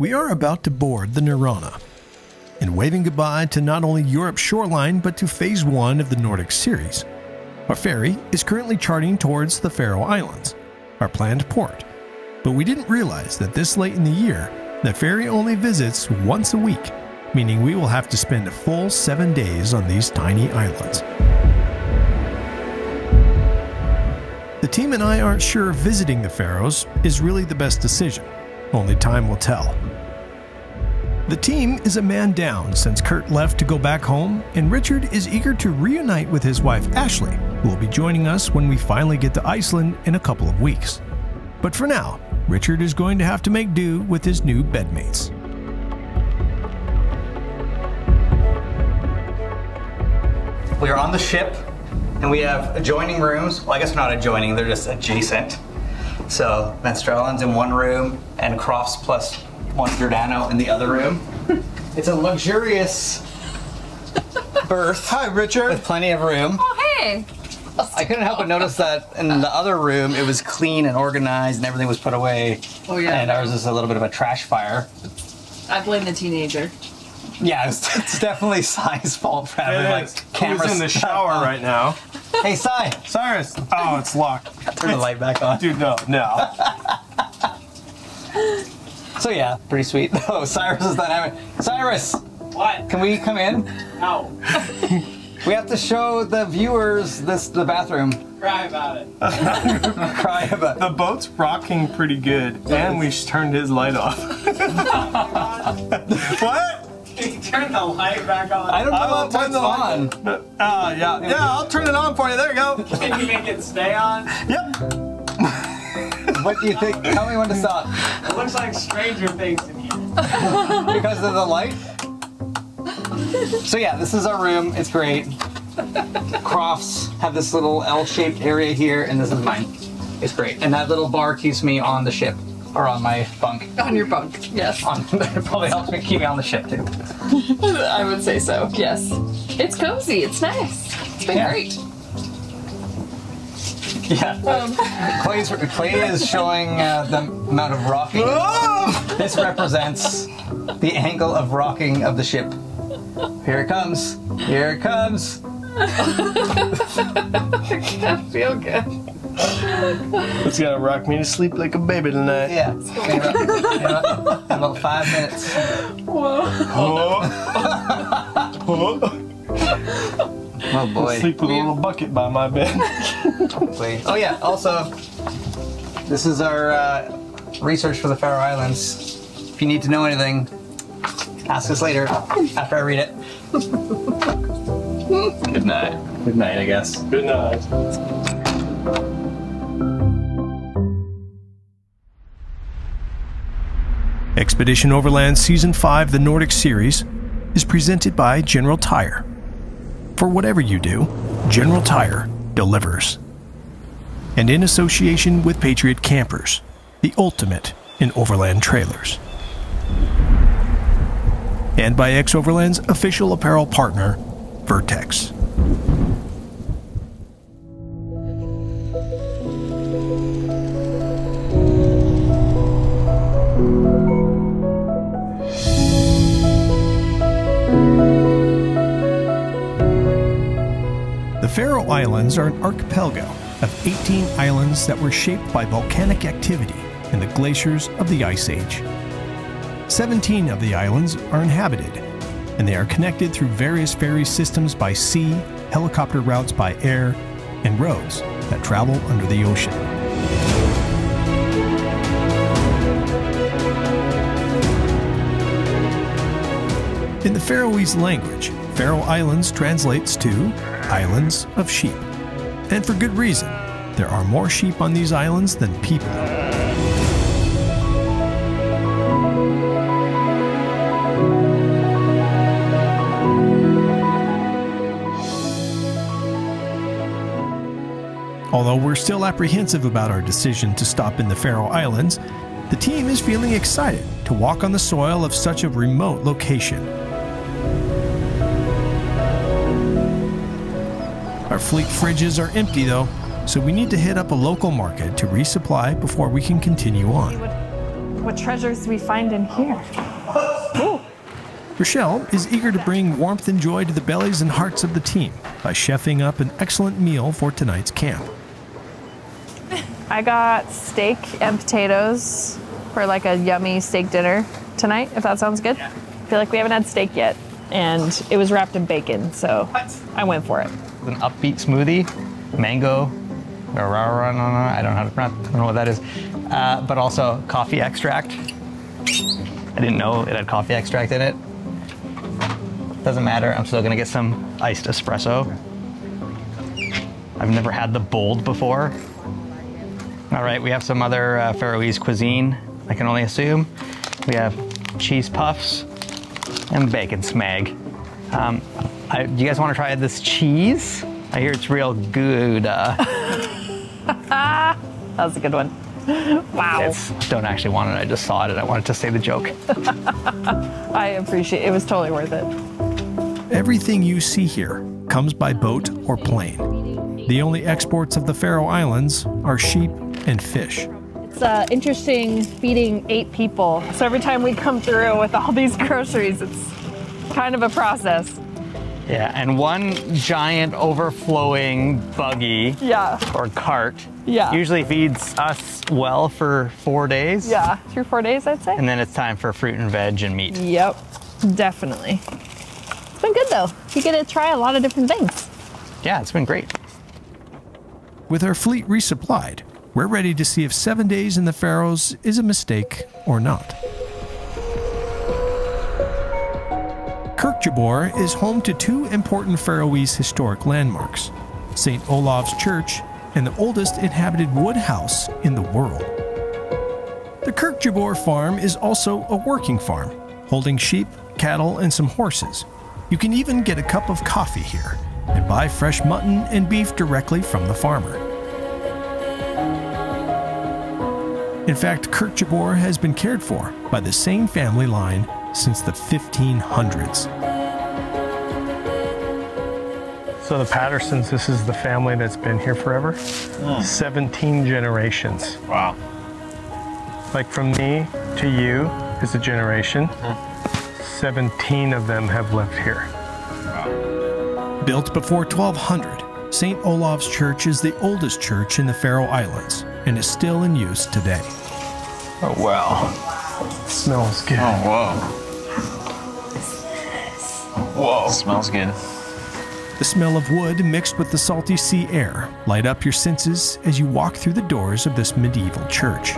We are about to board the Nirvana, and waving goodbye to not only Europe's shoreline but to Phase 1 of the Nordic series. Our ferry is currently charting towards the Faroe Islands, our planned port, but we didn't realize that this late in the year, the ferry only visits once a week, meaning we will have to spend a full 7 days on these tiny islands. The team and I aren't sure if visiting the Faroes is really the best decision. Only time will tell. The team is a man down since Kurt left to go back home, and Richard is eager to reunite with his wife Ashley, who will be joining us when we finally get to Iceland in a couple of weeks. But for now, Richard is going to have to make do with his new bedmates. We are on the ship, and we have adjoining rooms. Well, I guess they're not adjoining, they're just adjacent. So, Menstrellen's in one room, and Crofts plus one Giordano in the other room. It's a luxurious berth. Hi, Richard. With plenty of room. Oh, hey. I couldn't help but notice that in the other room, it was clean and organized, and everything was put away. Oh, yeah. And ours is a little bit of a trash fire. I blame the teenager. Yeah, it's definitely Sai's fault for having like cameras. Who's in the shower right now? Hey, Sai. Cyrus. Oh, it's locked. Turn the light back on. Dude, no. So yeah, pretty sweet. Oh, Cyrus is dynamic. Cyrus! What? Can we come in? No. We have to show the viewers the bathroom. Cry about it. Cry about it. The boat's rocking pretty good, and we turned his light off. What? Can you turn the light back on? I don't know if it's on. Yeah, I'll turn it on for you. There you go. Can you make it stay on? Yep. What do you think? Tell me when to stop. It looks like Stranger Things in here. Because of the light? So yeah, this is our room. It's great. Crofts have this little L-shaped area here, and this is mine. It's great. And that little bar keeps me on the ship, or on my bunk. On your bunk, yes. It probably helps me keep me on the ship too. I would say so, yes. It's cozy, it's nice. It's been great. Yeah. Clay is showing the amount of rocking. This represents the angle of rocking of the ship. Here it comes. Here it comes. I feel good. It's gonna rock me to sleep like a baby tonight. Yeah. About 5 minutes. Whoa. Oh boy. Sleep with a little bucket by my bed. Oh yeah, also, this is our research for the Faroe Islands. If you need to know anything, ask us later after I read it. Good night. Good night, I guess. Good night. Expedition Overland Season 5, the Nordic series, is presented by General Tire. For whatever you do, General Tire delivers. And in association with Patriot Campers, the ultimate in overland trailers. And by X-Overland's official apparel partner, Vertex. The Faroe Islands are an archipelago of 18 islands that were shaped by volcanic activity in the glaciers of the Ice Age. 17 of the islands are inhabited, and they are connected through various ferry systems by sea, helicopter routes by air, and roads that travel under the ocean. In the Faroese language, Faroe Islands translates to Islands of Sheep. And for good reason. There are more sheep on these islands than people. Although we're still apprehensive about our decision to stop in the Faroe Islands, the team is feeling excited to walk on the soil of such a remote location. Our fleet fridges are empty though, so we need to hit up a local market to resupply before we can continue on. what treasures we find in here. Ooh. Rochelle is eager to bring warmth and joy to the bellies and hearts of the team by chefing up an excellent meal for tonight's camp. I got steak and potatoes for like a yummy steak dinner tonight, if that sounds good. I feel like we haven't had steak yet, and it was wrapped in bacon, so I went for it. An upbeat smoothie, mango, I don't know how to pronounce, I don't know what that is, but also coffee extract. I didn't know it had coffee extract in it. Doesn't matter, I'm still gonna get some iced espresso. I've never had the bold before. All right, we have some other Faroese cuisine, I can only assume. We have cheese puffs and bacon smeg. Do you guys wanna try this cheese? I hear it's real good. That was a good one. Wow. Don't actually want it, I just saw it and I wanted to say the joke. I appreciate it. It was totally worth it. Everything you see here comes by boat or plane. The only exports of the Faroe Islands are sheep and fish. It's interesting feeding 8 people. So every time we come through with all these groceries, it's kind of a process. Yeah, and one giant overflowing buggy or cart usually feeds us well for 4 days. Yeah, 3 or 4 days, I'd say. And then it's time for fruit and veg and meat. Yep, definitely. It's been good though. You get to try a lot of different things. Yeah, it's been great. With our fleet resupplied, we're ready to see if 7 days in the Faroes is a mistake or not. Kirkjubor is home to 2 important Faroese historic landmarks, St. Olav's Church and the oldest inhabited wood house in the world. The Kirkjubor farm is also a working farm, holding sheep, cattle, and some horses. You can even get a cup of coffee here and buy fresh mutton and beef directly from the farmer. In fact, Kirkjubor has been cared for by the same family line since the 1500s. So the Pattersons, this is the family that's been here forever. 17 generations. Wow. Like from me to you is a generation. 17 of them have lived here. Wow. Built before 1200, St. Olav's Church is the oldest church in the Faroe Islands and is still in use today. Oh, wow. Smells good. Oh, whoa. Whoa. Smells good. The smell of wood mixed with the salty sea air light up your senses as you walk through the doors of this medieval church.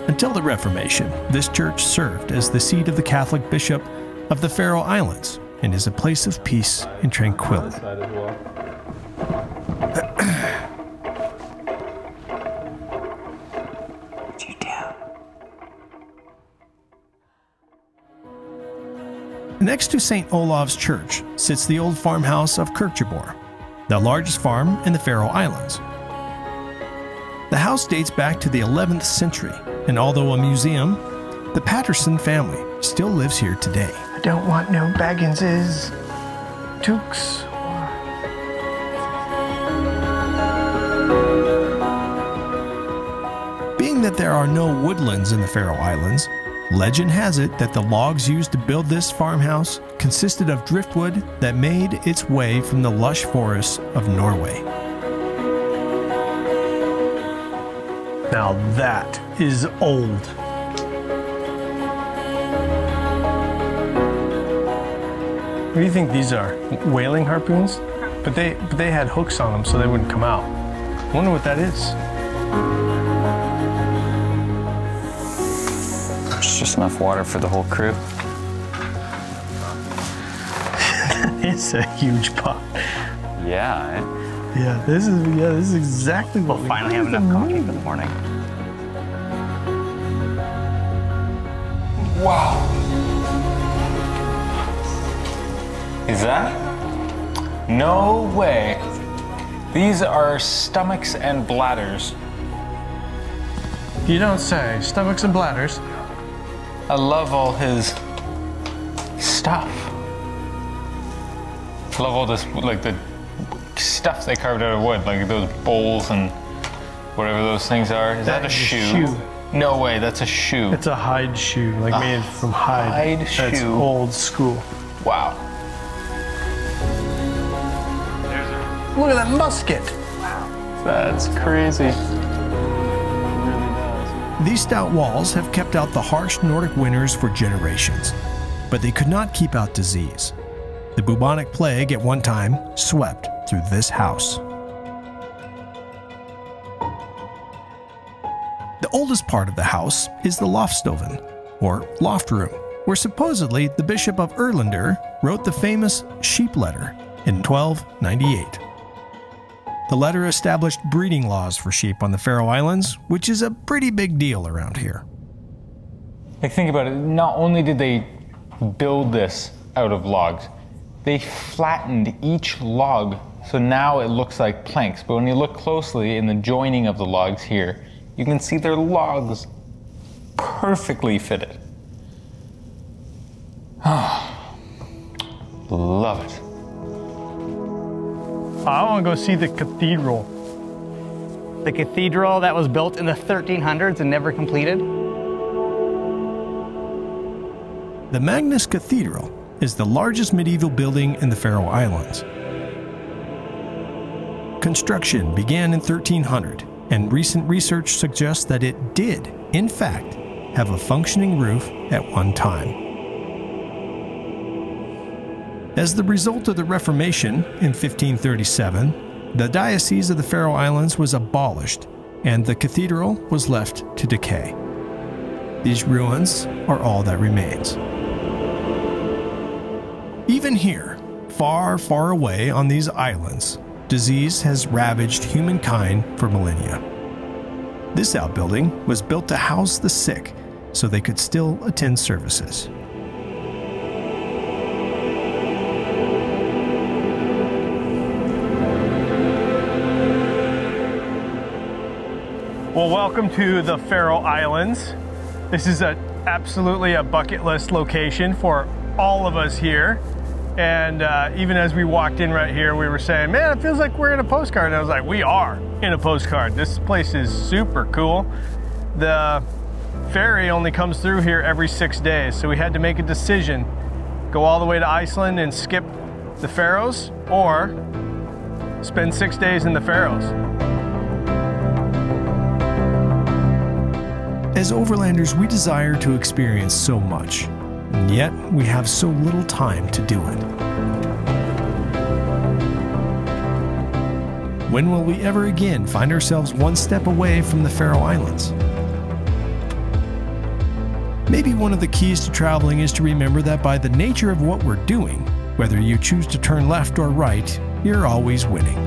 Until the Reformation, this church served as the seat of the Catholic Bishop of the Faroe Islands and is a place of peace and tranquility. Next to St. Olav's Church sits the old farmhouse of Kirkjubor, the largest farm in the Faroe Islands. The house dates back to the 11th century, and although a museum, the Patterson family still lives here today. I don't want no Bagginses, Tukes. Being that there are no woodlands in the Faroe Islands, legend has it that the logs used to build this farmhouse consisted of driftwood that made its way from the lush forests of Norway. Now that is old. What do you think these are? Whaling harpoons? But they had hooks on them so they wouldn't come out. I wonder what that is. There's just enough water for the whole crew. It's a huge pot. Yeah. Yeah, this is exactly what We'll finally have enough coffee for the morning. Wow. Is that? No way. These are stomachs and bladders. You don't say. Stomachs and bladders. I love all his stuff. I love all this, like the stuff they carved out of wood, like those bowls and whatever those things are. Is that a shoe? No way, that's a shoe. It's a hide shoe, like made from hide. Hide That's shoe. old school. Wow. Look at that musket. That's crazy. These stout walls have kept out the harsh Nordic winters for generations, but they could not keep out disease. The bubonic plague at one time swept through this house. The oldest part of the house is the loftstoven, or loft room, where supposedly the Bishop of Erlander wrote the famous sheep letter in 1298. The letter established breeding laws for sheep on the Faroe Islands, which is a pretty big deal around here. Like, think about it, not only did they build this out of logs, they flattened each log so now it looks like planks, but when you look closely in the joining of the logs here, you can see their logs perfectly fitted. Love it. I want to go see the cathedral. The cathedral that was built in the 1300s and never completed. The Magnus Cathedral is the largest medieval building in the Faroe Islands. Construction began in 1300, and recent research suggests that it did, in fact, have a functioning roof at one time. As the result of the Reformation in 1537, the Diocese of the Faroe Islands was abolished, and the cathedral was left to decay. These ruins are all that remains. Even here, far, far away on these islands, disease has ravaged humankind for millennia. This outbuilding was built to house the sick so they could still attend services. Well, welcome to the Faroe Islands. This is absolutely a bucket list location for all of us here. And even as we walked in right here, we were saying, man, it feels like we're in a postcard. And I was like, we are in a postcard. This place is super cool. The ferry only comes through here every 6 days. So we had to make a decision, go all the way to Iceland and skip the Faroes, or spend 6 days in the Faroes. As overlanders, we desire to experience so much, and yet we have so little time to do it. When will we ever again find ourselves one step away from the Faroe Islands? Maybe one of the keys to traveling is to remember that by the nature of what we're doing, whether you choose to turn left or right, you're always winning.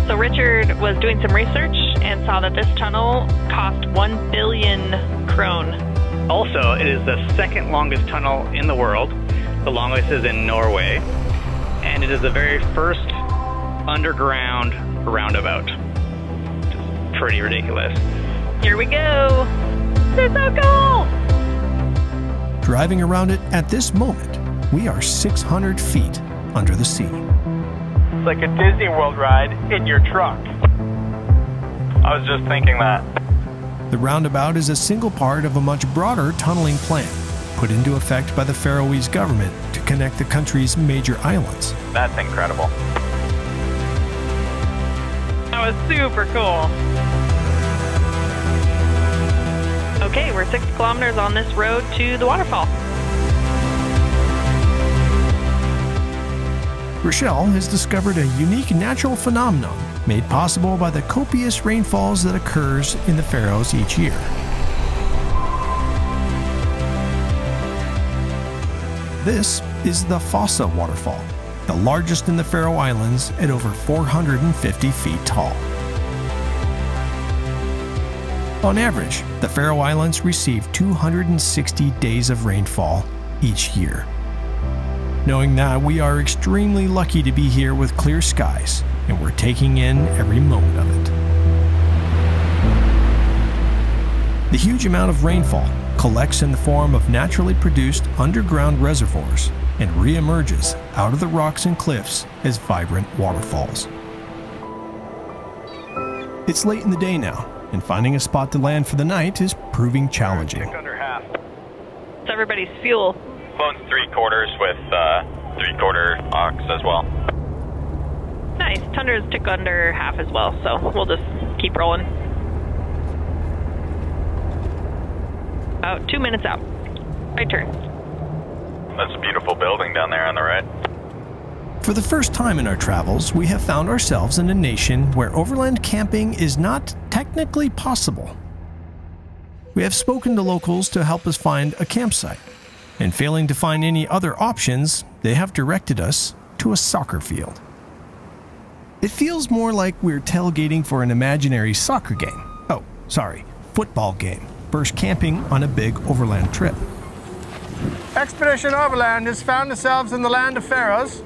So Richard was doing some research and saw that this tunnel cost 1 billion krone. Also, it is the second longest tunnel in the world. The longest is in Norway. And it is the very first underground roundabout. It's pretty ridiculous. Here we go. This is so cool. Driving around it at this moment, we are 600 feet under the sea. It's like a Disney World ride in your truck. I was just thinking that. The roundabout is a single part of a much broader tunneling plan, put into effect by the Faroese government to connect the country's major islands. That's incredible. That was super cool. Okay, we're 6 kilometers on this road to the waterfall. Rochelle has discovered a unique natural phenomenon made possible by the copious rainfalls that occurs in the Faroes each year. This is the Fossa waterfall, the largest in the Faroe Islands at over 450 feet tall. On average, the Faroe Islands receive 260 days of rainfall each year. Knowing that, we are extremely lucky to be here with clear skies, and we're taking in every moment of it. The huge amount of rainfall collects in the form of naturally produced underground reservoirs and re-emerges out of the rocks and cliffs as vibrant waterfalls. It's late in the day now, and finding a spot to land for the night is proving challenging. Under half. It's everybody's fuel. Phone's 3/4 with 3/4 aux as well. Nice. Tundra's tick under half as well, so we'll just keep rolling. About 2 minutes out. Right turn. That's a beautiful building down there on the right. For the first time in our travels, we have found ourselves in a nation where overland camping is not technically possible. We have spoken to locals to help us find a campsite, and failing to find any other options, they have directed us to a soccer field. It feels more like we're tailgating for an imaginary soccer game. Oh, sorry, football game. Versus camping on a big overland trip. Expedition Overland has found ourselves in the land of Faroes,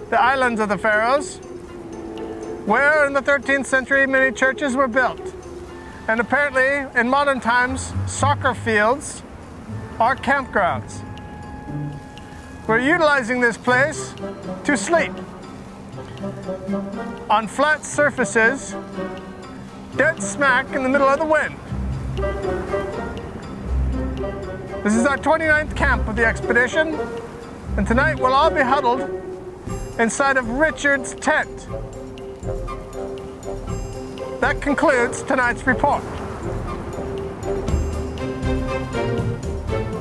the islands of the Faroes, where in the 13th century many churches were built. And apparently, in modern times, soccer fields are campgrounds. We're utilizing this place to sleep on flat surfaces, dead smack in the middle of the wind. This is our 29th camp of the expedition, and tonight we'll all be huddled inside of Richard's tent. That concludes tonight's report.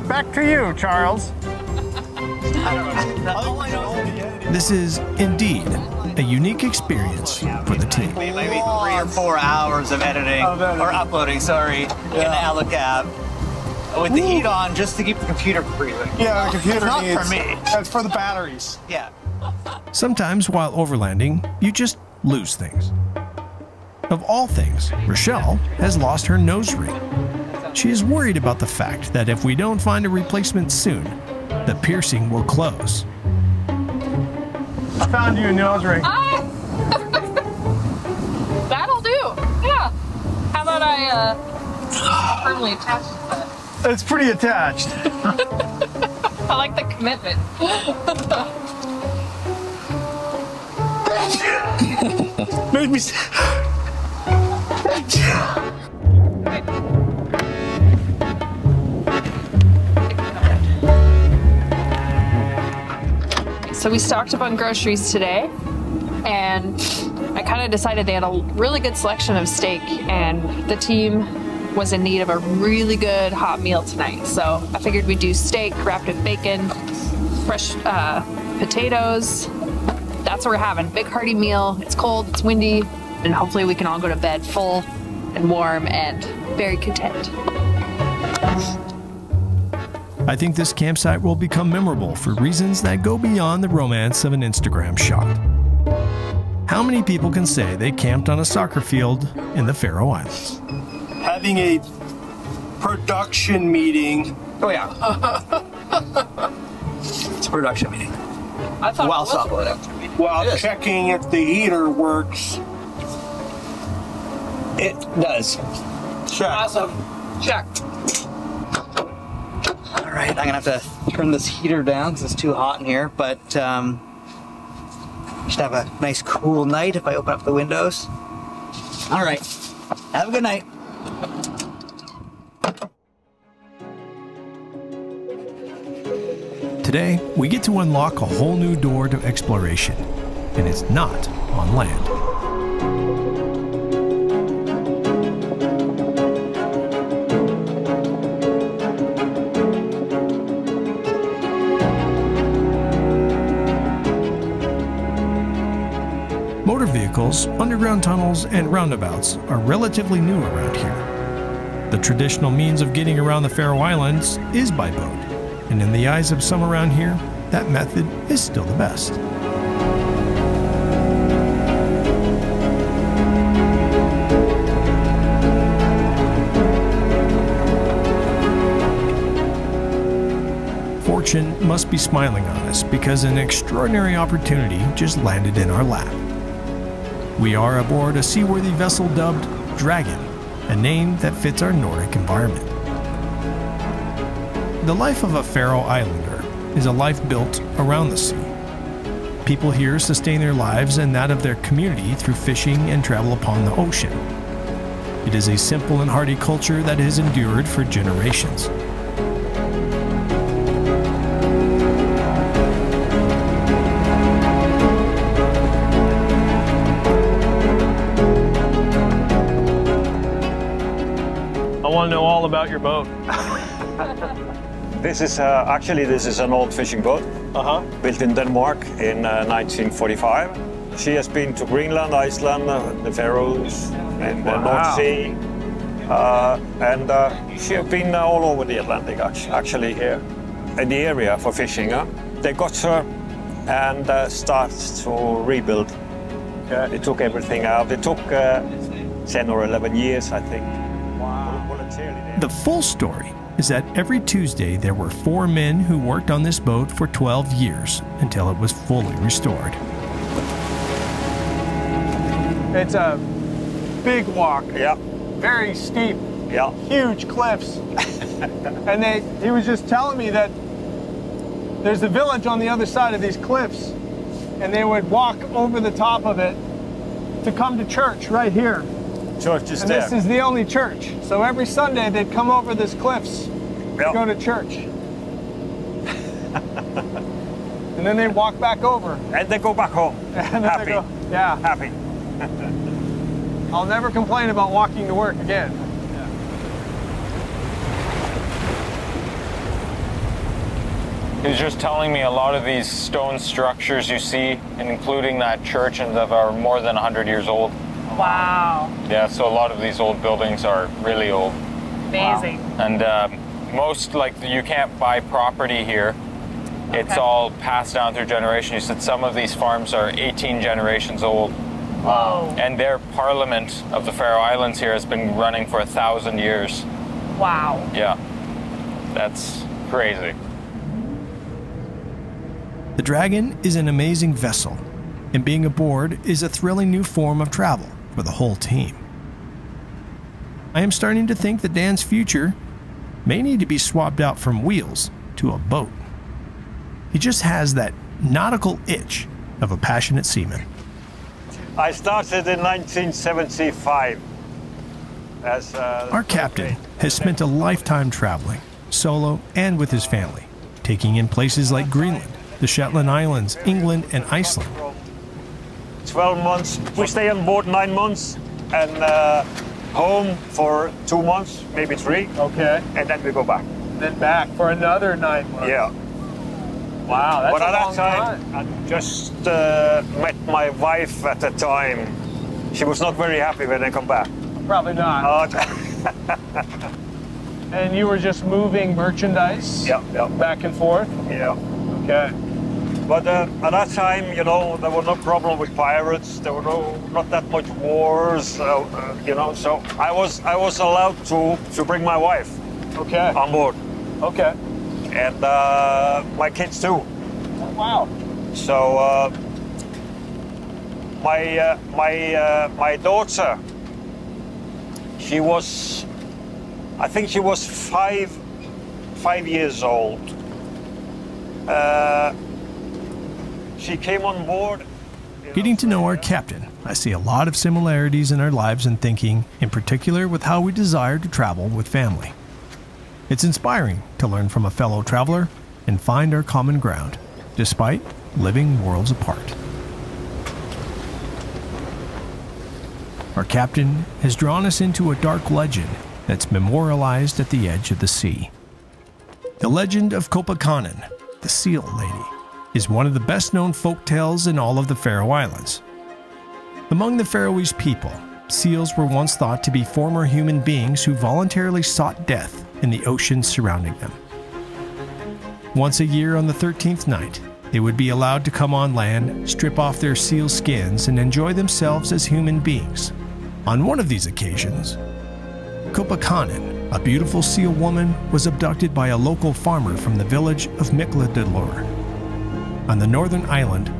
Back to you, Charles. This is indeed a unique experience for the team. Maybe 3 or 4 hours of editing, or uploading, sorry, in the Alacab. With the heat on, just to keep the computer breathing. Yeah, the computer not needs. for me. That's for the batteries. Yeah. Sometimes while overlanding, you just lose things. Of all things, Rochelle has lost her nose ring. She is worried about the fact that if we don't find a replacement soon, the piercing will close. I found you a nose ring. That'll do. Yeah. How about I firmly attach that? It's pretty attached. I like the commitment. Made me. So we stocked up on groceries today, and I kind of decided they had a really good selection of steak, and the team was in need of a really good hot meal tonight. So I figured we'd do steak wrapped in bacon, fresh potatoes. That's what we're having. Big hearty meal. It's cold, it's windy, and hopefully we can all go to bed full and warm and very content. I think this campsite will become memorable for reasons that go beyond the romance of an Instagram shot. How many people can say they camped on a soccer field in the Faroe Islands? Having a production meeting. Oh yeah. It's a production meeting. I thought While it was a software. production meeting. While checking if the heater works. It does. Check. Awesome. Checked. All right, I'm gonna have to turn this heater down because it's too hot in here, but should have a nice cool night if I open up the windows. All right, have a good night. Today, we get to unlock a whole new door to exploration, and it's not on land. Motor vehicles, underground tunnels, and roundabouts are relatively new around here. The traditional means of getting around the Faroe Islands is by boat, and in the eyes of some around here, that method is still the best. Fortune must be smiling on us because an extraordinary opportunity just landed in our lap. We are aboard a seaworthy vessel dubbed Dragon, a name that fits our Nordic environment. The life of a Faroe Islander is a life built around the sea. People here sustain their lives and that of their community through fishing and travel upon the ocean. It is a simple and hardy culture that has endured for generations. I want to know all about your boat. This is this is an old fishing boat, built in Denmark in 1945. She has been to Greenland, Iceland, the Faroes, and the North Sea, and she has been all over the Atlantic. Actually, here in the area for fishing, they got her and started to rebuild. They took everything out. It took 10 or 11 years, I think. The full story is that every Tuesday there were 4 men who worked on this boat for 12 years until it was fully restored. It's a big walk. Yeah. Very steep. Yeah. Huge cliffs. And he was just telling me that there's a village on the other side of these cliffs, and they would walk over the top of it to come to church right here. Church is and there. This is the only church. So every Sunday they'd come over these cliffs to go to church. And then they walk back over. And they go back home. And happy. Happy. I'll never complain about walking to work again. He was just telling me a lot of these stone structures you see, including that church, and that are more than 100 years old. Wow. Yeah, so a lot of these old buildings are really old. Amazing. Wow. And most, like, you can't buy property here. It's all passed down through generations. You said some of these farms are 18 generations old. Whoa. And their parliament of the Faroe Islands here has been running for 1,000 years. Wow. Yeah, that's crazy. The Dragon is an amazing vessel, and being aboard is a thrilling new form of travel for the whole team. I am starting to think that Dan's future may need to be swapped out from wheels to a boat. He just has that nautical itch of a passionate seaman. I started in 1975 as Our captain has spent a lifetime traveling, solo and with his family, taking in places like Greenland, the Shetland Islands, England, and Iceland. 12 months. We stay on board 9 months and home for 2 months, maybe 3. Okay. And then we go back. Then back for another 9 months. Yeah. Wow, that's but a at long that time, I just met my wife at the time. She was not very happy when I come back. Probably not. And you were just moving merchandise back and forth? Yeah. Okay. But at that time, you know, there were no problem with pirates. There were not that much wars, you know. So I was allowed to bring my wife on board. Okay. And my kids too. Oh, wow. So my daughter, she was, I think she was 5 years old. She came on board. Getting to know our captain, I see a lot of similarities in our lives and thinking, in particular with how we desire to travel with family. It's inspiring to learn from a fellow traveler and find our common ground, despite living worlds apart. Our captain has drawn us into a dark legend that's memorialized at the edge of the sea. The legend of Kopakanen, the Seal Lady, is one of the best-known folk tales in all of the Faroe Islands. Among the Faroese people, seals were once thought to be former human beings who voluntarily sought death in the ocean surrounding them. Once a year on the 13th night, they would be allowed to come on land, strip off their seal skins, and enjoy themselves as human beings. On one of these occasions, Kopakanen, a beautiful seal woman, was abducted by a local farmer from the village of Mikladalur on the northern island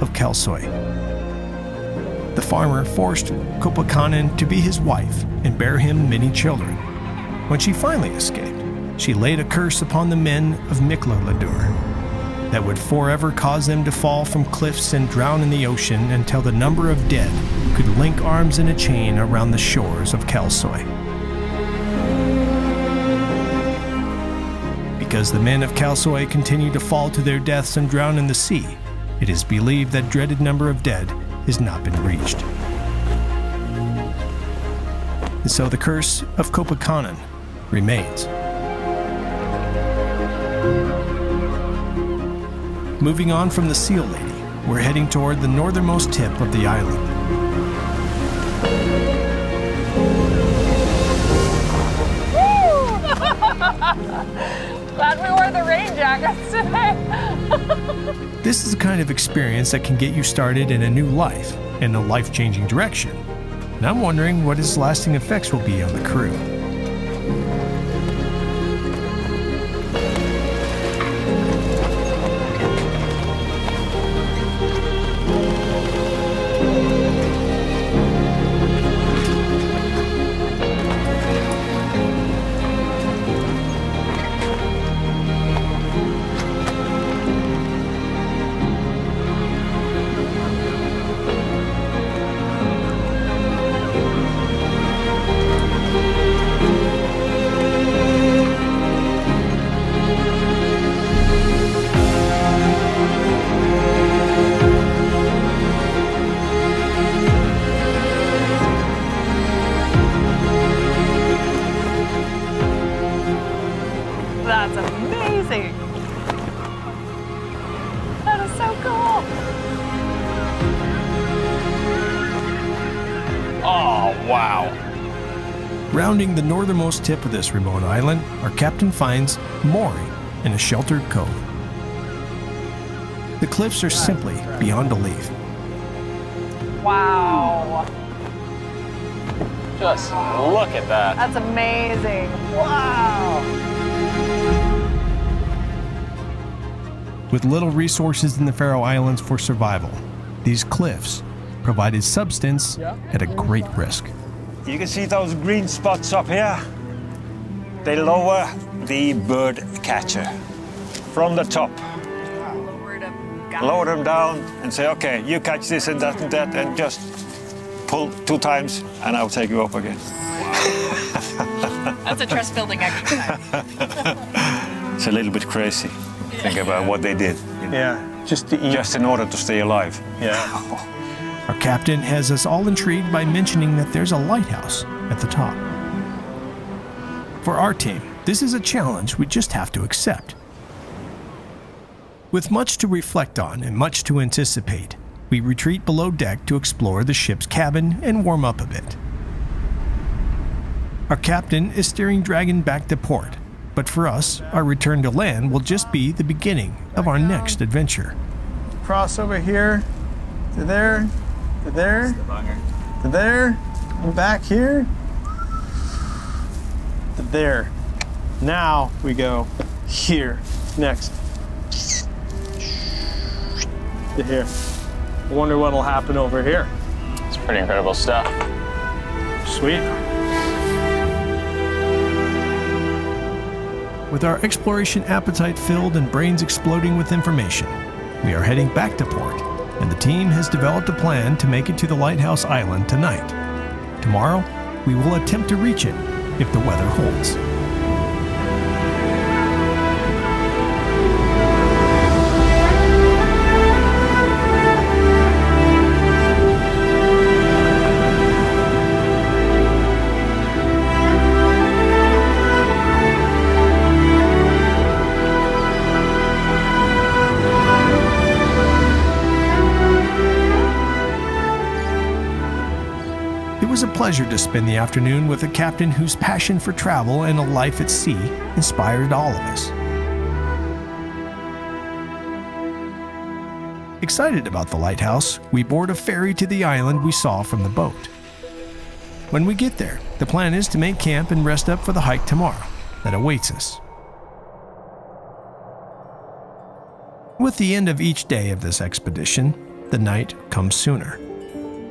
of Kallur. The farmer forced Kopakanen to be his wife and bear him many children. When she finally escaped, she laid a curse upon the men of Miklaladur that would forever cause them to fall from cliffs and drown in the ocean until the number of dead could link arms in a chain around the shores of Kalsoy. Because the men of Kalsoy continue to fall to their deaths and drown in the sea, it is believed that dreaded number of dead has not been reached. And so the curse of Kopakanan remains. Moving on from the Seal Lady, we're heading toward the northernmost tip of the island. Glad we wore the rain jackets today. This is the kind of experience that can get you started in a new life, in a life-changing direction. And I'm wondering what its lasting effects will be on the crew. That's amazing. That is so cool. Oh, wow. Rounding the northernmost tip of this remote island, our captain finds mooring in a sheltered cove. The cliffs are simply beyond belief. Wow. Just look at that. That's amazing. Wow. With little resources in the Faroe Islands for survival, these cliffs provided subsistence at a great risk. You can see those green spots up here. They lower the bird catcher from the top. Lower them down and say, okay, you catch this and that, and just pull 2 times and I'll take you up again. That's a trust building exercise. It's a little bit crazy. Think about what they did. Yeah, just to eat. Just in order to stay alive. Yeah. Our captain has us all intrigued by mentioning that there's a lighthouse at the top. For our team, this is a challenge we just have to accept. With much to reflect on and much to anticipate, we retreat below deck to explore the ship's cabin and warm up a bit. Our captain is steering Dragon back to port, but for us, our return to land will just be the beginning of our next adventure. Cross over here, to there, to there, to there, and back here, to there. Now we go here, next. To here. I wonder what'll happen over here. It's pretty incredible stuff. Sweet. With our exploration appetite filled and brains exploding with information, we are heading back to port, and the team has developed a plan to make it to the lighthouse island tonight. Tomorrow, we will attempt to reach it if the weather holds. It was a pleasure to spend the afternoon with a captain whose passion for travel and a life at sea inspired all of us. Excited about the lighthouse, we board a ferry to the island we saw from the boat. When we get there, the plan is to make camp and rest up for the hike tomorrow that awaits us. With the end of each day of this expedition, the night comes sooner.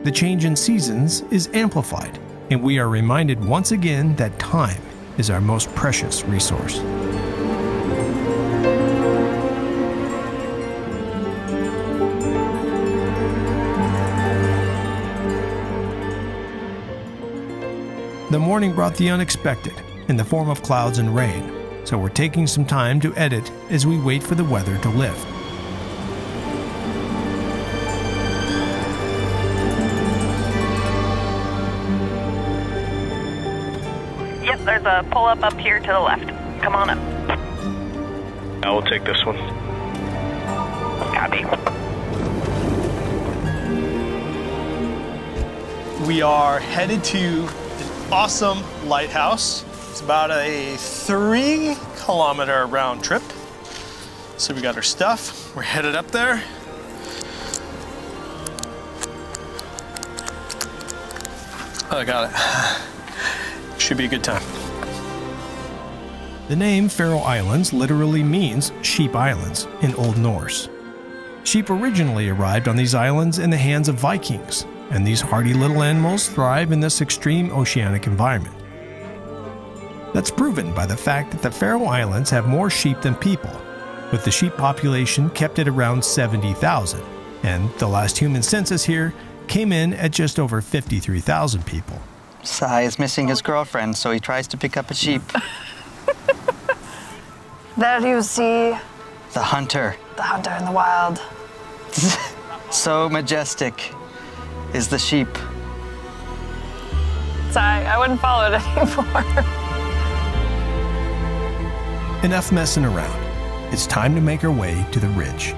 The change in seasons is amplified, and we are reminded once again that time is our most precious resource. The morning brought the unexpected in the form of clouds and rain, so we're taking some time to edit as we wait for the weather to lift. Yep, there's a pull-up up here to the left. Come on up. I will take this one. Copy. We are headed to an awesome lighthouse. It's about a 3-kilometer round trip. So we got our stuff. We're headed up there. I got it. Should be a good time. The name Faroe Islands literally means Sheep Islands in Old Norse. Sheep originally arrived on these islands in the hands of Vikings, and these hardy little animals thrive in this extreme oceanic environment. That's proven by the fact that the Faroe Islands have more sheep than people, with the sheep population kept at around 70,000, and the last human census here came in at just over 53,000 people. Sai is missing his girlfriend, so he tries to pick up a sheep. There you see The hunter. the hunter in the wild. So majestic is the sheep. Sorry, I wouldn't follow it anymore. Enough messing around. It's time to make our way to the ridge.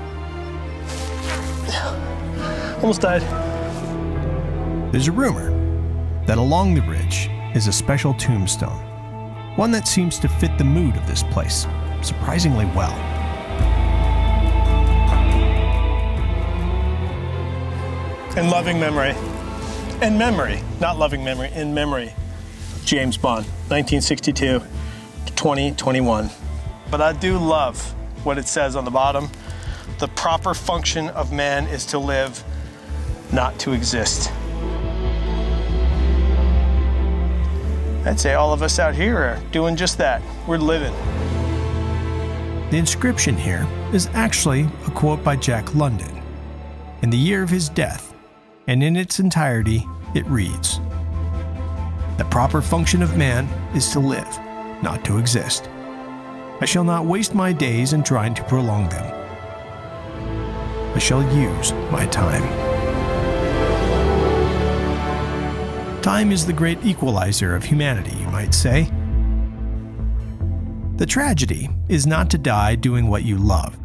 Almost died. There's a rumor that along the ridge is a special tombstone, one that seems to fit the mood of this place surprisingly well. In loving memory. In memory, not loving memory, in memory. James Bond, 1962 to 2021. But I do love what it says on the bottom. The proper function of man is to live, not to exist. I'd say all of us out here are doing just that. We're living. The inscription here is actually a quote by Jack London. In the year of his death, and in its entirety, it reads, "The proper function of man is to live, not to exist. I shall not waste my days in trying to prolong them. I shall use my time." Time is the great equalizer of humanity, you might say. The tragedy is not to die doing what you love.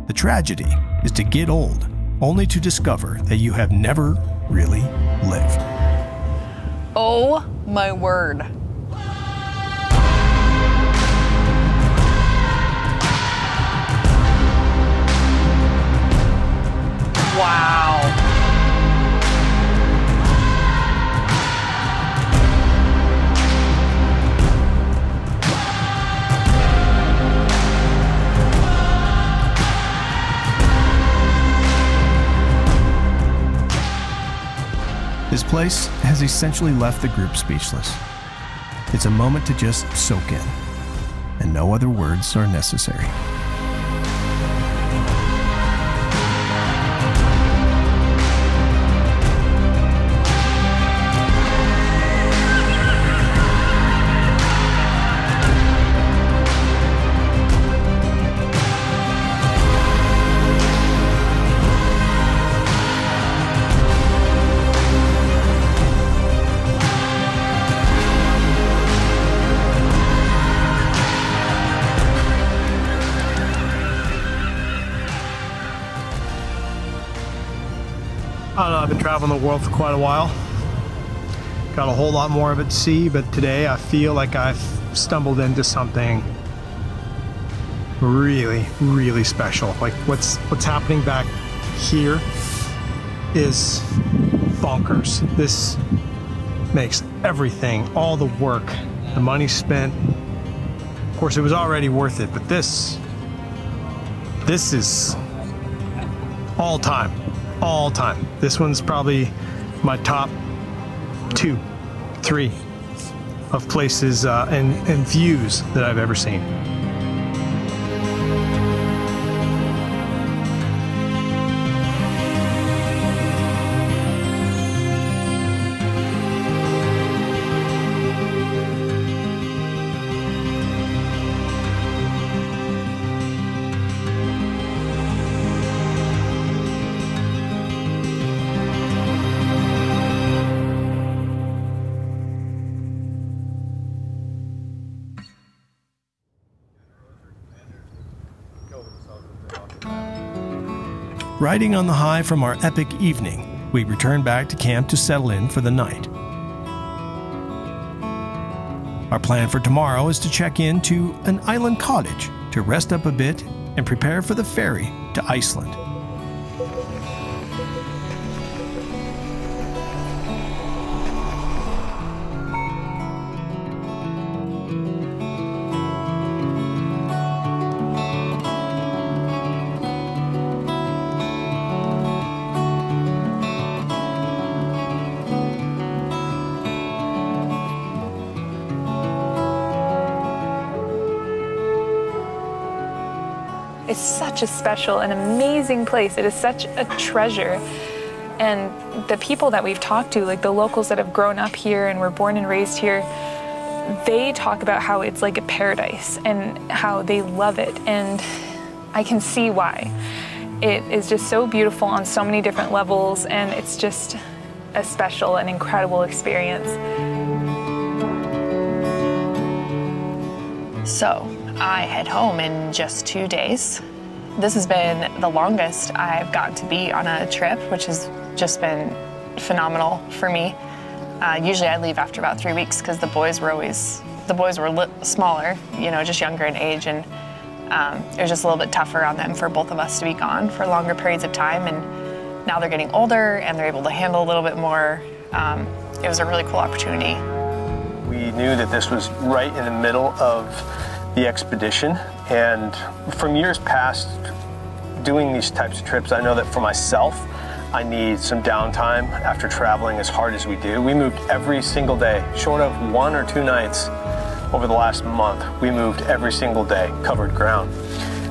The tragedy is to get old, only to discover that you have never really lived. Oh my word. Wow. This place has essentially left the group speechless. It's a moment to just soak in, and no other words are necessary. I don't know, I've been traveling the world for quite a while. Got a whole lot more of it to see, but today I feel like I've stumbled into something really, really special. Like what's happening back here is bonkers. This makes everything, all the work, the money spent. Of course, it was already worth it, but this is all time. All time. This one's probably my top 2, 3 of places and views that I've ever seen. Riding on the high from our epic evening, we return back to camp to settle in for the night. Our plan for tomorrow is to check in to an island cottage to rest up a bit and prepare for the ferry to Iceland. It's such a special and amazing place. It is such a treasure. And the people that we've talked to, like the locals that have grown up here and were born and raised here, they talk about how it's like a paradise and how they love it. And I can see why. It is just so beautiful on so many different levels, and it's just a special and incredible experience. So I head home in just 2 days. This has been the longest I've gotten to be on a trip, which has just been phenomenal for me. Usually I leave after about 3 weeks because the boys were smaller, you know, just younger in age, and it was just a little bit tougher on them for both of us to be gone for longer periods of time. And now they're getting older and they're able to handle a little bit more. It was a really cool opportunity. We knew that this was right in the middle of the expedition, and from years past doing these types of trips, I know that for myself, I need some downtime after traveling as hard as we do. We moved every single day, short of 1 or 2 nights over the last month. We moved every single day, covered ground.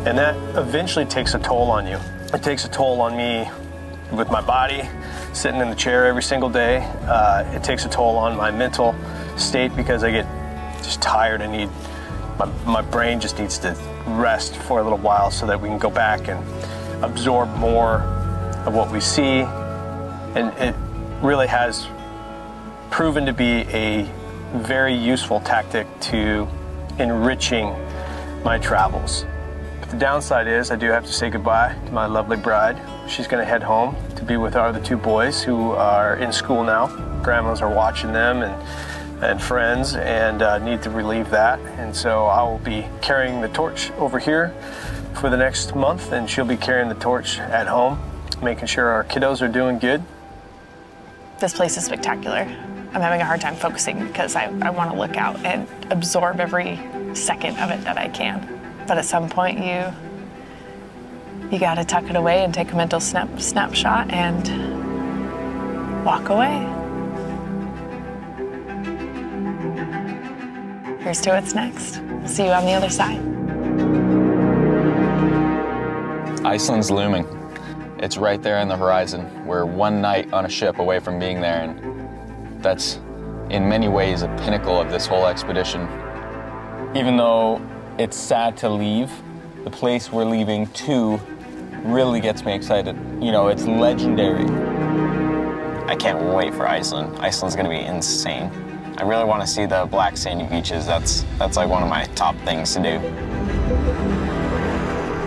And that eventually takes a toll on you. It takes a toll on me with my body, sitting in the chair every single day. It takes a toll on my mental state because I get just tired. My brain just needs to rest for a little while so that we can go back and absorb more of what we see. And it really has proven to be a very useful tactic to enriching my travels. But the downside is I do have to say goodbye to my lovely bride. She's going to head home to be with our other 2 boys who are in school now. Grandmas are watching them and friends, and need to relieve that. And so I will be carrying the torch over here for the next month, and she'll be carrying the torch at home, making sure our kiddos are doing good. This place is spectacular. I'm having a hard time focusing because I want to look out and absorb every second of it that I can. But at some point you got to tuck it away and take a mental snapshot and walk away. Here's to what's next. See you on the other side. Iceland's looming. It's right there on the horizon. We're 1 night on a ship away from being there, and that's in many ways a pinnacle of this whole expedition. Even though it's sad to leave, the place we're leaving to really gets me excited. You know, it's legendary. I can't wait for Iceland. Iceland's gonna be insane. I really want to see the black sandy beaches. That's like one of my top things to do.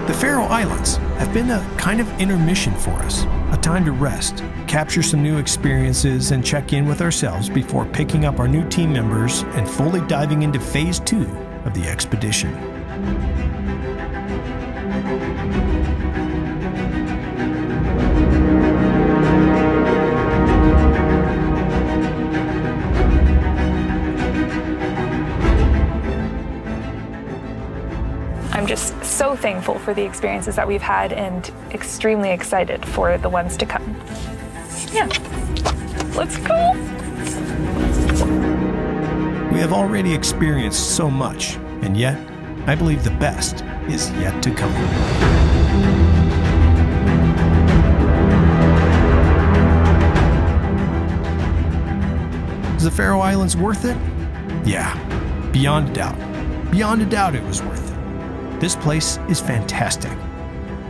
The Faroe Islands have been a kind of intermission for us, a time to rest, capture some new experiences, and check in with ourselves before picking up our new team members and fully diving into phase 2 of the expedition. I'm just so thankful for the experiences that we've had and extremely excited for the ones to come. Yeah, let's go. We have already experienced so much, and yet, I believe the best is yet to come. Is the Faroe Islands worth it? Yeah, beyond a doubt. Beyond a doubt it was worth it. This place is fantastic.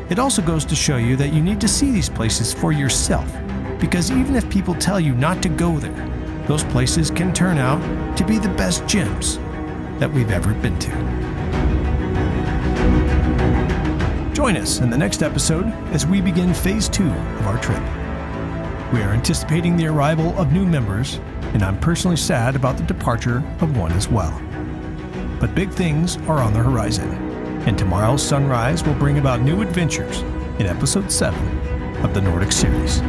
It also goes to show you that you need to see these places for yourself, because even if people tell you not to go there, those places can turn out to be the best gems that we've ever been to. Join us in the next episode as we begin phase 2 of our trip. We are anticipating the arrival of new members, and I'm personally sad about the departure of one as well. But big things are on the horizon, and tomorrow's sunrise will bring about new adventures in episode 7 of the Nordic series.